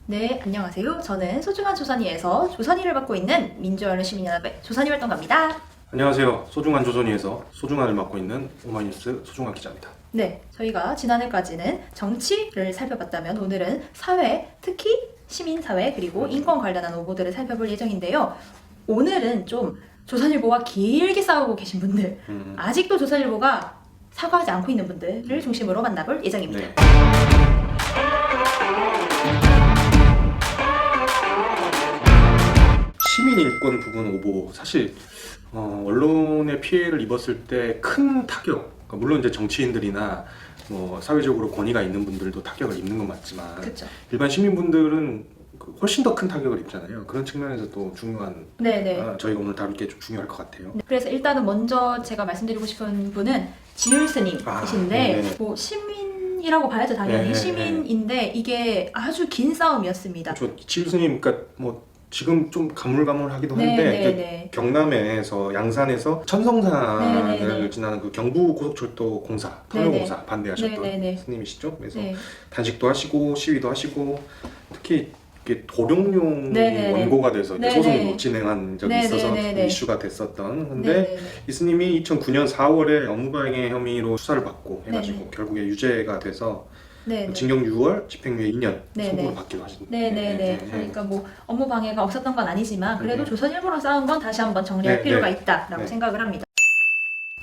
네, 안녕하세요. 저는 소중한 조선이에서 조선이를 맡고 있는 민주언론 시민연합의 조선이활동가입니다. 안녕하세요. 소중한 조선이에서 소중한을 맡고 있는 오마이뉴스 소중한 기자입니다. 네, 저희가 지난해까지는 정치를 살펴봤다면 오늘은 사회, 특히 시민사회 그리고 인권 관련한 오보들을 살펴볼 예정인데요. 오늘은 좀 조선일보와 길게 싸우고 계신 분들, 아직도 조선일보가 사과하지 않고 있는 분들을 중심으로 만나볼 예정입니다. 네. 시민인권 부분 오보, 사실 언론의 피해를 입었을 때 큰 타격, 그러니까 물론 이제 정치인들이나 뭐 사회적으로 권위가 있는 분들도 타격을 입는 건 맞지만 그렇죠. 일반 시민분들은 훨씬 더 큰 타격을 입잖아요. 그런 측면에서 또 중요한 네네. 저희가 오늘 다룰 게 좀 중요할 것 같아요. 네, 그래서 일단은 먼저 제가 말씀드리고 싶은 분은 지율스님이신데 네네. 뭐 시민이라고 봐야죠 당연히. 네네. 시민인데 이게 아주 긴 싸움이었습니다. 지우스님, 그러니까 뭐 지금 좀 가물가물하기도 한데 네네네. 경남에서 양산에서 천성산을 네네네. 지나는 그 경부고속철도 공사, 터널공사 반대하셨던 네네네. 스님이시죠. 그래서 네. 단식도 하시고 시위도 하시고 특히 이게 도룡뇽이 네네네. 원고가 돼서 이제 네네. 소송도 진행한 적이 있어서 네네네네. 이슈가 됐었던. 근데 네네네. 이 스님이 2009년 4월에 업무방해 혐의로 수사를 받고 해가지고 네네. 결국에 유죄가 돼서 네네. 징역 6월, 집행유예 2년 네네. 선고를 받기도 하신. 네네네. 그러니까 뭐 업무 방해가 없었던 건 아니지만 그래도 네. 조선일보랑 싸운 건 다시 한번 정리할 네, 필요가 네. 있다라고 네. 생각을 합니다.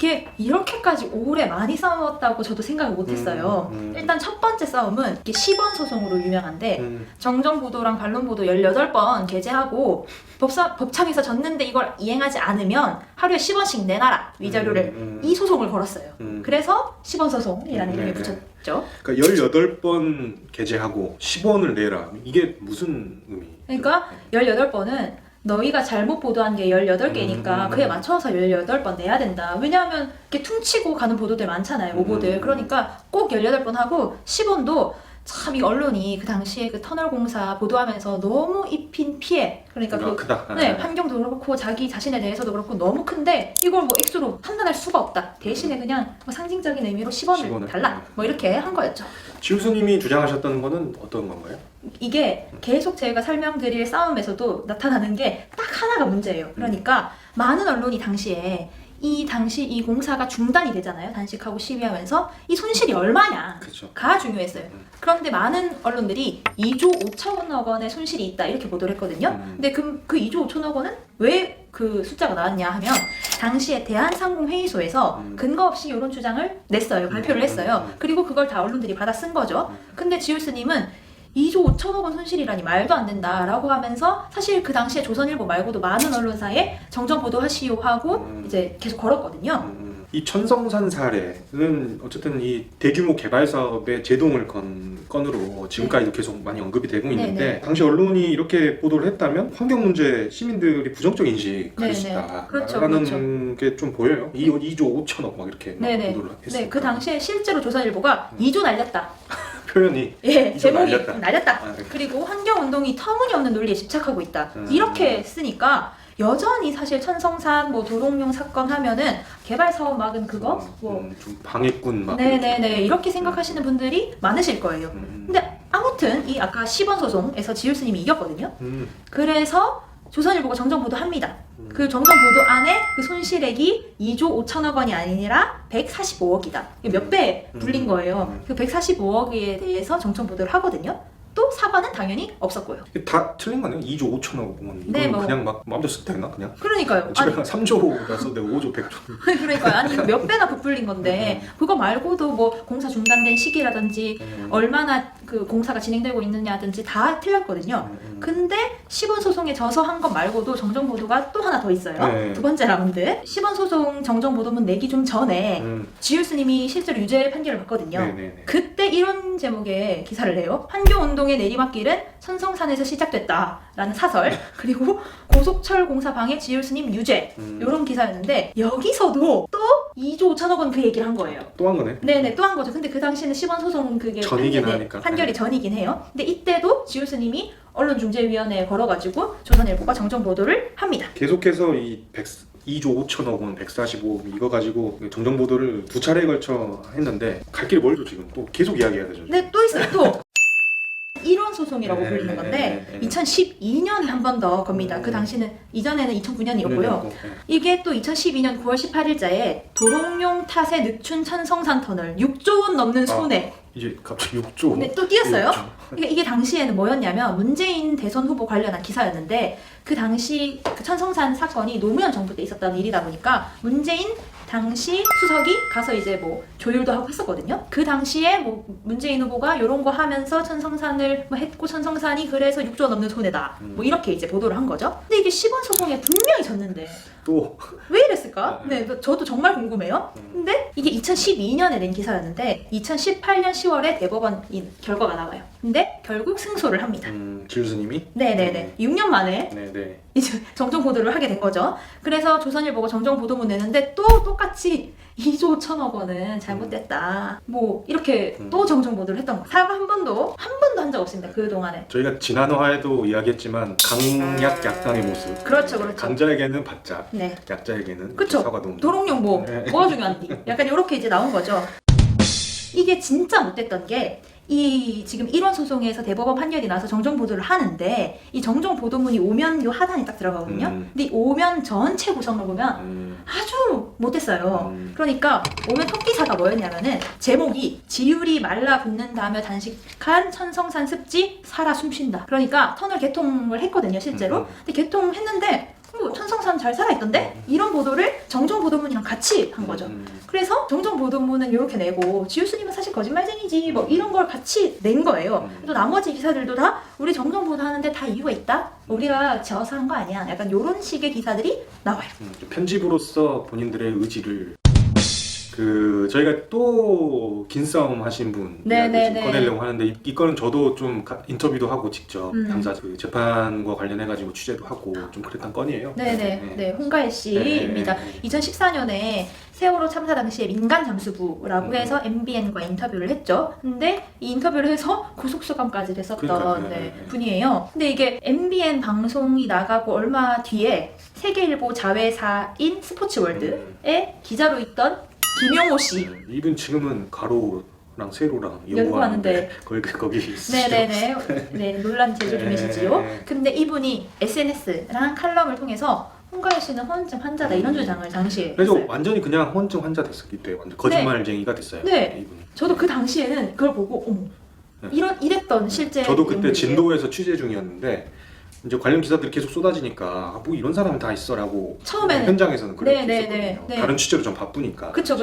이게 이렇게까지 오래 많이 싸웠다고 저도 생각을 못했어요. 일단 첫 번째 싸움은 이게 10원 소송으로 유명한데 정정보도랑 반론보도 18번 게재하고 법정에서 졌는데 이걸 이행하지 않으면 하루에 10원씩 내놔라 위자료를 이 소송을 걸었어요. 그래서 10원 소송이라는 이름이 붙였죠. 그러니까 18번 게재하고 10원을 내라. 이게 무슨 의미? 그러니까 18번은 너희가 잘못 보도한 게 18개니까 그에 맞춰서 18번 내야 된다. 왜냐하면 이렇게 퉁치고 가는 보도들 많잖아요. 오보들. 그러니까 꼭 18번 하고 10원도 참 이 언론이 그 당시에 그 터널 공사 보도하면서 너무 입힌 피해 그러니까 그 크다. 네, 환경도 그렇고 자기 자신에 대해서도 그렇고 너무 큰데 이걸 뭐 액수로 판단할 수가 없다. 대신에 그냥 뭐 상징적인 의미로 10원을 달라. 뭐 이렇게 한 거였죠. 지우스님이 주장하셨던 거는 어떤 건가요? 이게 계속 제가 설명드릴 싸움에서도 나타나는 게 딱 하나가 문제예요. 그러니까 많은 언론이 당시 이 공사가 중단이 되잖아요. 단식하고 시위하면서 이 손실이 얼마냐가 그렇죠. 중요했어요. 그런데 많은 언론들이 2조 5천억 원의 손실이 있다 이렇게 보도를 했거든요. 근데 그 2조 5천억 원은 왜 그 숫자가 나왔냐 하면 당시에 대한상공회의소에서 근거 없이 이런 주장을 냈어요. 발표를 했어요. 그리고 그걸 다 언론들이 받아 쓴 거죠. 근데 지울스님은 2조 5천억 원 손실이라니 말도 안 된다라고 하면서 사실 그 당시에 조선일보 말고도 많은 언론사에 정정 보도하시오 하고 이제 계속 걸었거든요. 이 천성산 사례는 어쨌든 이 대규모 개발 사업의 제동을 건 건으로 지금까지도 계속 많이 언급이 되고 있는데 네네. 당시 언론이 이렇게 보도를 했다면 환경 문제 시민들이 부정적 인식할 네네. 수 있다 그렇죠, 라는 게 좀 보여요. 2조 5천억 막 이렇게 막 네네. 보도를 했으니까. 네, 그 당시에 실제로 조선일보가 2조 날렸다. 표현이 예, 2조 제목이 날렸다. 날렸다. 아, 네. 그리고 환경운동이 터무니없는 논리에 집착하고 있다. 이렇게 쓰니까 여전히 사실 천성산 뭐 도롱뇽 사건 하면은 개발 사업 막은 그거 뭐 좀 방해꾼 막 네네네 이렇게 생각하시는 분들이 많으실 거예요. 음. 근데 아무튼 이 아까 10원 소송에서 지율스님이 이겼거든요. 음. 그래서 조선일보가 정정 보도합니다. 그 정정 보도 안에 그 손실액이 2조 5천억 원이 아니라 145억이다. 몇 배 불린 거예요. 그 145억에 대해서 정정 보도를 하거든요. 또 사과는 당연히 없었고요. 이게 다 틀린 거 아니에요? 2조 5천억 원. 네, 이건 뭐. 그냥 막 마음대로 쓰도 되나 그냥? 그러니까요. 집에 아니, 한 3조라서 내가 5조 100조. 그러니까요. 아니 이거 몇 배나 부풀린 건데 그거 말고도 뭐 공사 중단된 시기라든지 얼마나 그 공사가 진행되고 있느냐든지 다 틀렸거든요. 근데 10원 소송에 져서 한 것 말고도 정정 보도가 또 하나 더 있어요. 네. 두 번째 라운드. 10원 소송 정정 보도문 내기 좀 전에 지율스님이 실제로 유죄 판결을 받거든요. 네네네. 그때 이런 제목의 기사를 내요. 환경운동의 내리막길은 천성산에서 시작됐다라는 사설 그리고 고속철 공사 방해 지율스님 유죄 이런 기사였는데 여기서도 또 2조 5천억 원 그 얘기를 한 거예요. 또 한 거네. 네네 또 한 거죠. 근데 그 당시에는 10원 소송 그게 전이긴 판결이, 하니까. 판결이 전이긴 해요. 근데 이때도 지율스님이 언론중재위원회에 걸어가지고 조선일보가 정정 보도를 합니다. 계속해서 이 2조 5천억 원, 145억 이거 가지고 정정 보도를 두 차례에 걸쳐 했는데 갈 길이 멀죠 지금. 또 계속 이야기해야 되죠. 근데 또 있어요. 또 1원 소송이라고 불리는 건데 2012년에 한 번 더 겁니다. 그 당시는 이전에는 2009년이었고요. 이게 또 2012년 9월 18일자에 도롱뇽 탓의 늑춘 천성산 터널 6조 원 넘는 손해. 이제 갑자기 6조. 네, 또 띄었어요. 6조. 이게 당시에는 뭐였냐면 문재인 대선 후보 관련한 기사였는데 그 당시 그 천성산 사건이 노무현 정부 때 있었던 일이다 보니까 문재인 당시 수석이 가서 이제 뭐 조율도 하고 했었거든요. 그 당시에 뭐 문재인 후보가 이런 거 하면서 천성산을 뭐 했고 천성산이 그래서 6조 넘는 손해다. 뭐 이렇게 이제 보도를 한 거죠. 근데 이게 10원 소송에 분명히 졌는데 또 왜 이랬을까? 네, 저도 정말 궁금해요. 근데 이게 2012년에 낸 기사였는데 2018년 10월에 대법원 결과가 나와요. 근데 결국 승소를 합니다. 지우스님이? 네네네. 6년 만에 네네. 이제 정정 보도를 하게 된 거죠. 그래서 조선일보가 정정 보도문 내는데 또 똑같이 2조 5천억 원은 잘못됐다. 뭐 이렇게 또 정정 보도를 했던 거. 사과 한 번도 한 적 없습니다. 그 동안에. 저희가 지난 화에도 이야기했지만 강약 약강의 모습. 그렇죠, 그렇죠. 강자에게는 바짝, 네. 약자에게는 그쵸. 사과도 없는. 도롱뇽 뭐 네. 뭐가 중요한디? 약간 이렇게 이제 나온 거죠. 이게 진짜 못됐던 게 이 지금 1원 소송에서 대법원 판결이 나서 정정 보도를 하는데 이 정정 보도문이 오면 요 하단에 딱 들어가거든요. 근데 이 오면 전체 구성을 보면 아주 못했어요. 그러니까 오면 첫 기사가 뭐였냐면은 제목이 지율이 말라붙는다며 단식한 천성산 습지 살아 숨쉰다. 그러니까 터널 개통을 했거든요, 실제로. 근데 개통했는데 뭐 천성산 잘 살아있던데? 이런 보도를 정정 보도문이랑 같이 한 거죠. 그래서 정정 보도문은 이렇게 내고 지우스님은 사실 거짓말쟁이지 뭐 이런 걸 같이 낸 거예요. 또 나머지 기사들도 다 우리 정정 보도하는데 다 이유가 있다? 우리가 지어서 한 거 아니야? 약간 이런 식의 기사들이 나와요. 편집으로서 본인들의 의지를 저희가 또 긴 싸움 하신 분 네네네. 꺼내려고 하는데 이 건은 저도 좀 인터뷰도 하고 직접 당사 그 재판과 관련해가지고 취재도 하고 좀 그랬던 건이에요. 네, 홍가혜 씨입니다. 2014년에 세월호 참사 당시에 민간 잠수부라고 해서 MBN과 인터뷰를 했죠. 근데 이 인터뷰를 해서 구속수감까지 됐었던 분이에요. 근데 이게 MBN 방송이 나가고 얼마 뒤에 세계일보 자회사인 스포츠월드에 기자로 있던 김용호 씨. 이분 지금은 가로랑 세로랑 연구하는데 거기 있으시죠. 네네네. 네, 논란 제조 중이시지요. 근데 이분이 SNS랑 칼럼을 통해서 홍가혜 씨는 허언증 환자다 이런 주장을 당시에 그래서 했어요. 완전히 그냥 허언증 환자 됐었기 때문에 완전 거짓말쟁이가 됐어요. 네. 이분이. 저도 그 당시에는 그걸 보고 어머 이랬던 실제 저도 그때 인물이에요. 진도에서 취재 중이었는데 이제 관련 기사들이 계속 쏟아지니까 뭐 이런 사람이 다 있어라고 처음에는 현장에서는 그렇게 네. 했었거든요. 다른 취재로 좀 바쁘니까. 그쵸.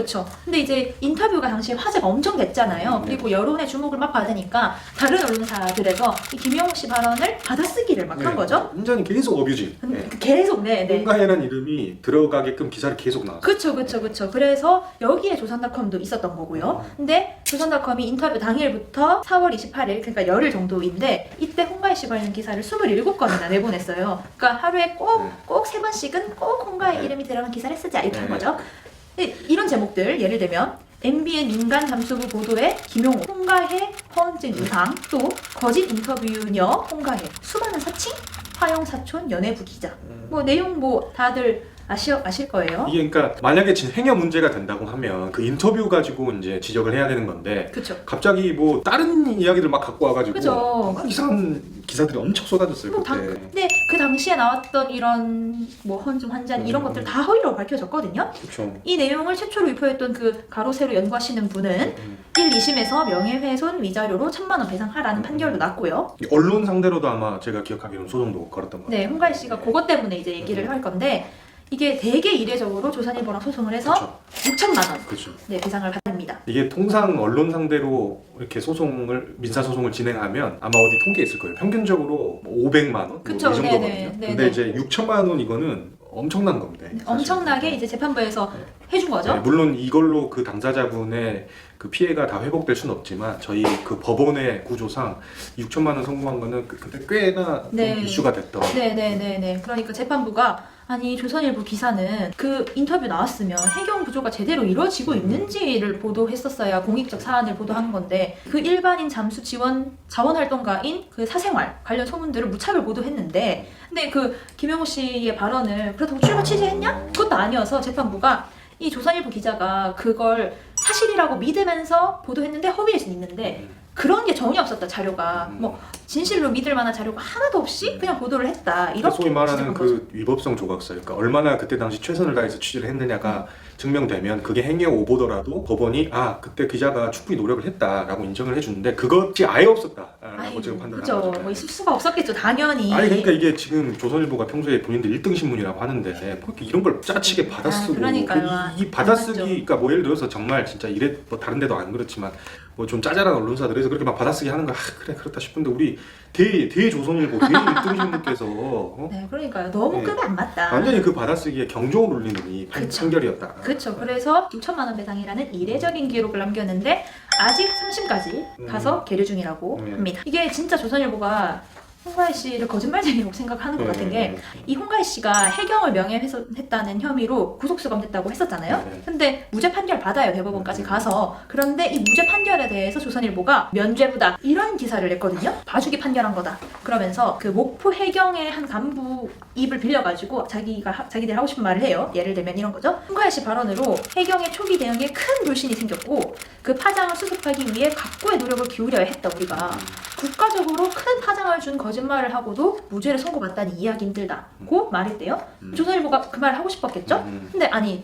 근데 이제 인터뷰가 당시에 화제가 엄청 됐잖아요. 그리고 여론의 주목을 막 받으니까 다른 언론사들에서 이 김용호 씨 발언을 받아쓰기를 막 한 거죠. 완전히 계속 어뷰지. 계속 홍가혜라는 이름이 들어가게끔 기사를 계속 나왔어요. 그쵸. 그래서 여기에 조선닷컴도 있었던 거고요. 근데 조선닷컴이 인터뷰 당일부터 4월 28일, 그러니까 열흘 정도인데 이때 홍가혜 씨 관련 기사를 27건이나 내보냈어요. 그러니까 하루에 꼭 3번씩은 꼭 홍가혜 이름이 들어간 기사를 쓰자 이렇게 한 거죠. 이런 제목들, 예를 들면 MBN 민간 잠수부 보도에 김용호, 홍가혜 허언증 이상, 또 거짓 인터뷰녀 홍가혜, 수많은 사칭, 화영 사촌 연예부 기자. 뭐 내용 뭐 다들 아실 거예요. 이게 그러니까 만약에 행여 문제가 된다고 하면 그 인터뷰 가지고 이제 지적을 해야 되는 건데 그쵸. 갑자기 뭐 다른 이야기들 막 갖고 와가지고 그죠. 막 이상한 기사들이 엄청 쏟아졌어요. 뭐 그때. 근데 그 당시에 나왔던 이런 뭐 헌증 환자니 이런 것들 다 허위로 밝혀졌거든요. 그렇죠. 이 내용을 최초로 유포했던 그 가로세로 연구하시는 분은 1, 2심에서 명예훼손 위자료로 1,000만 원 배상하라는 판결도 났고요. 언론 상대로도 아마 제가 기억하기로는 소송도 걸었던 것 같아요. 네, 홍가혜 씨가 그것 때문에 이제 얘기를 할 건데 이게 되게 이례적으로 조선일보랑 소송을 해서 그쵸. 6천만 원 그렇죠. 네, 배상을 받습니다. 이게 통상 언론 상대로 이렇게 민사 소송을 진행하면 아마 어디 통계에 있을 거예요. 평균적으로 500만 원 그쵸, 이 정도거든요. 네네. 근데 이제 6천만 원 이거는 엄청난 겁니다. 엄청나게 이제 재판부에서 해준 거죠. 네, 물론 이걸로 그 당사자분의 그 피해가 다 회복될 수는 없지만 저희 그 법원의 구조상 6천만 원 선고한 거는 그때 꽤나 좀 이슈가 됐던. 네. 그러니까 재판부가 아니 조선일보 기사는 그 인터뷰 나왔으면 해경 구조가 제대로 이루어지고 있는지를 보도했었어야 공익적 사안을 보도한 건데 그 일반인 잠수 지원 자원활동가인 그 사생활 관련 소문들을 무차별 보도했는데 근데 그 김용호 씨의 발언을 그렇다고 출처 취재했냐? 그것도 아니어서 재판부가 이 조선일보 기자가 그걸 사실이라고 믿으면서 보도했는데 허위일 수 있는데 그런 게 전혀 없었다 자료가. 뭐 진실로 믿을 만한 자료가 하나도 없이 그냥 보도를 했다. 이렇게 소위 말하는 지적한 거죠. 그 위법성 조각서, 그러니까 얼마나 그때 당시 최선을 다해서 취재를 했느냐가 증명되면 그게 행여 오보더라도 법원이 그때 기자가 충분히 노력을 했다라고 인정을 해주는데 그것이 아예 없었다라고 지금 판단을 그죠. 하는 거죠. 뭐 있을 수가 없었겠죠 당연히. 아니 그러니까 이게 지금 조선일보가 평소에 본인들 1등 신문이라고 하는데 뭐 이렇게 이런 걸 짜치게 받아쓰고 그러니까요. 이 받아쓰기, 그러니까 뭐 예를 들어서 정말 진짜 이래 뭐 다른 데도 안 그렇지만 뭐 좀 짜잘한 언론사들에서 그렇게 막 받아쓰기 하는 거 그래 그렇다 싶은데 우리 대조선일보 대 1등 신문께서 네, 그러니까요. 너무 네. 급이 안 맞다. 완전히 그 받아쓰기에 경종을 울리는 이 그쵸. 판결이었다. 그렇죠. 그래서 6천만 원 배상이라는 이례적인 기록을 남겼는데 아직 3심까지 가서 계류 중이라고 합니다. 이게 진짜 조선일보가 홍가희 씨를 거짓말쟁이라고 생각하는 것 같은 게 이 홍가희 씨가 해경을 명예훼손했다는 혐의로 구속수감됐다고 했었잖아요. 네. 근데 무죄 판결 받아요. 대법원까지 가서. 그런데 이 무죄 판결에 대해서 조선일보가 면죄부다 이런 기사를 냈거든요. 봐주기 판결한 거다. 그러면서 그 목포 해경의 한 간부 입을 빌려가지고 자기들이 하고 싶은 말을 해요. 예를 들면 이런 거죠. 홍가희 씨 발언으로 해경의 초기 대응에 큰 불신이 생겼고 그 파장을 수습하기 위해 각고의 노력을 기울여야 했다. 우리가 국가적으로 큰 파장을 준 거짓말을 하고도 무죄를 선고받다니 이해하기 힘들다고 말했대요. 조선일보가 그 말을 하고 싶었겠죠? 근데 아니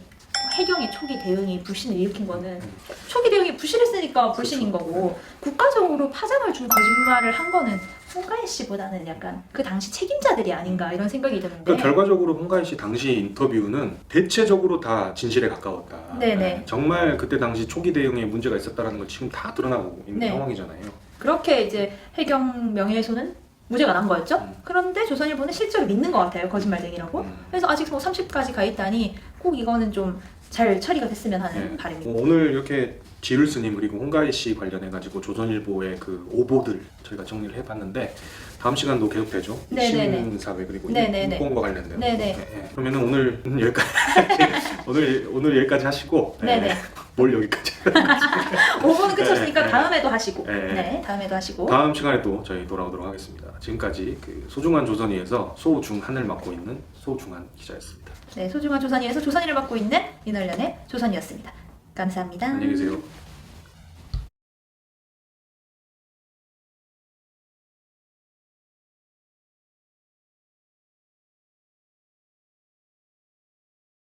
해경의 초기 대응이 불신을 일으킨 거는 초기 대응이 부실했으니까 불신인 거고 국가적으로 파장을 준 거짓말을 한 거는 홍가희 씨보다는 약간 그 당시 책임자들이 아닌가 이런 생각이 드는데 그러니까 결과적으로 홍가희 씨 당시 인터뷰는 대체적으로 다 진실에 가까웠다. 네네. 정말 그때 당시 초기 대응에 문제가 있었다는 걸 지금 다 드러나고 있는 네. 상황이잖아요. 그렇게 이제 해경 명예훼손은 무죄가 난 거였죠. 그런데 조선일보는 실제로 믿는 것 같아요. 거짓말쟁이라고. 그래서 아직 뭐 30까지 가 있다니 꼭 이거는 좀 잘 처리가 됐으면 하는 바람입니다. 오늘 이렇게 지율스님 그리고 홍가희 씨 관련해가지고 조선일보의 그 오보들 저희가 정리를 해봤는데 다음 시간도 계속 되죠? 네네네. 신문사회 그리고 네네네. 인권과 관련된 네네. 그러면 오늘 여기까지 오늘 여기까지 하시고 네네. 뭘 여기까지 5분은 끝이 없으니까 네. 다음에도 하시고 네. 다음에도 하시고 다음 시간에 또 저희 돌아오도록 하겠습니다. 지금까지 그 소중한 조선이에서 소중한을 맡고 있는 소중한 기자였습니다. 네, 소중한 조선이에서 조선이를 맡고 있는 윤월련의 조선이었습니다. 감사합니다. 안녕히 계세요.